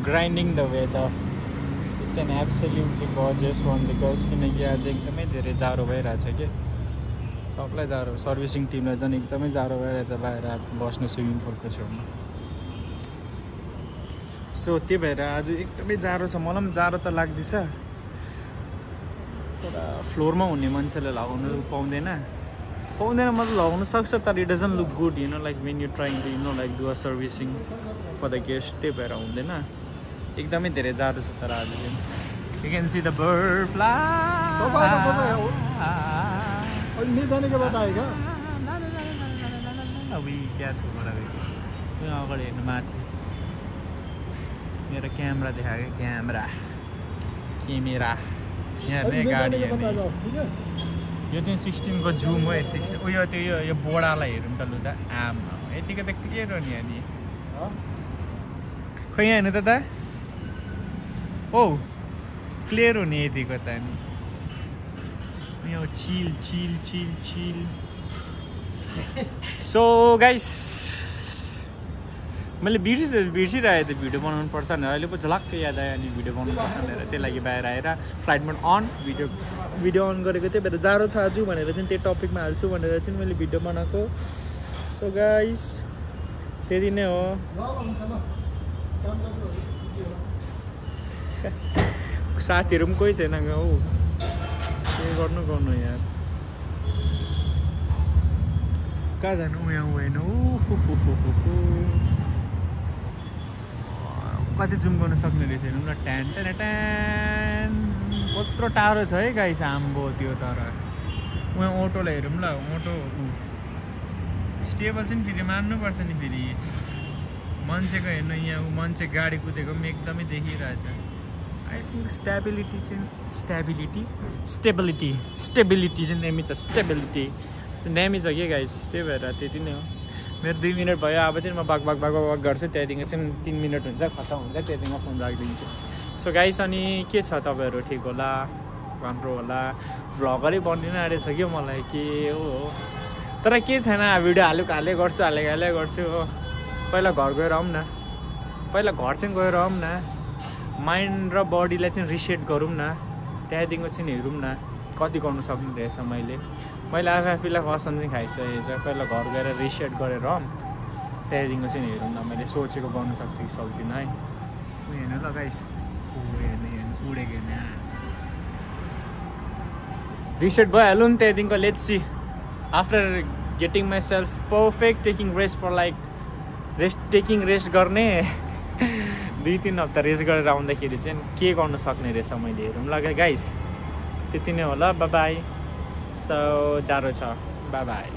grinding the weather. It's an absolutely gorgeous one because किनकि आज एकदमै धेरै जाडो भइरहेछ के सबलाई जाडो सर्भिसिङ टिमलाई झन् एकदमै जाडो भइरहेछ बाहिर बस्नु स्विमिङ पुलको छेउमा सो त्यही भएर आज एकदमै जाडो छ मलाई पनि जाडो त लाग्दैछ तर फ्लोरमा हुने मान्छेले लगाउनु पाउँदैन मतलब लगाउन सक्छ तर it doesn't look good you know like when you trying to you know like do a servicing for the guest त्यही भएर हुँदैन एकदमै धेरै जाडो छ तर आज चाहिँ you can see the bird fly नहीं जाने के बाद आएगा अभी क्या छ बडा यो अगाडि हेर्नु माथि मेरो क्यामेरा देखाएको क्यामेरा यहाँ हेर्ने गाडी हेर्ने यो चाहिँ 16 को जुम हो 16 उयो त्यो यो बोडालाई हेरौँ त लु त आम यतिको त क्लियर हो नि अनि खै यहाँ हेर्नु त ओ क्लियर हो नि यतिको त नि यो चिल सो गाइस मैले बिर्सिरहेको थिएँ भिडियो बनाउनु पर्छ भनेर अहिले पो झलक्कै याद आयो अनि भिडियो बनाउनु पर्छ भनेर त्यही लागि बाहिर आएर flight mode on video on गरेको थिएँ भएर जाडो छ आज भनेर चाहिँ त्यही टपिकमा हाल्छु भनेर चाहिँ मैले भिडियो बनाएको सो गाइस त्यति नै हो साथीहरू पनि कोही छैन हौ के गर्नु यार कहाँ जानु यहाँ होइन कति जुम गर्न सक्ने रहेछ हेर्नु न ट्यान कत्रो टाढो छ है गाइस आम्बो त्यो तर उहाँ अटोलाई हेरौँ ल अटो स्टेबल चाहिँ फेरि मान्नुपर्छ नि फेरि मान्छेको हेर्नु यहाँ मान्छे गाडी कुदेको पनि एकदमै देखिरहेछ आई थिङ्क स्टेबिलिटी चाहिँ दामी छ स्टेबिलिटी चाहिँ दामी छ के गाइस त्यही भएर त्यति नै हो मेरो 2 मिनट भयो अब चाहिँ म बाग गर्छु त्यहाँदेखि चाहिँ 3 मिनट हुन्छ खतम हुन्छ त्यहाँदेखि म फोन राखिदिन्छु सो गाइस अनि के छ तपाईँहरू ठिक होला राम्रो होला भ्लगरै बनिन आँटेछ क्या मलाई के हो तर के छैन भिडियो हाले गर्छु हो पहिला घर गएर आउँ न माइन्ड र बडीलाई चाहिँ रिसेट गरौँ न त्यहाँदेखिको चाहिँ हेरौँ न कति गर्नु सक्ने रहेछ मैले आफैलाई कसम चाहिँ खाइसकेको छ पहिला घर गएर रिसेट गरेर त्यहाँदेखिको चाहिँ हेरौँ न मैले सोचेको गर्नु सक्छु कि सक्दिनँ है हेर्नु ल गाइस उडेको हेर्ने रिसेट भइहालौँ त्यहाँदेखिको let's see after getting my self perfect taking rest गर्ने 2-3 हप्ता रेस्ट गरेर आउँदाखेरि चाहिँ के गर्नु सक्ने रहेछ मैले हेरौँ ल गाइस त्यति नै होला बाई सो जाडो छ बाई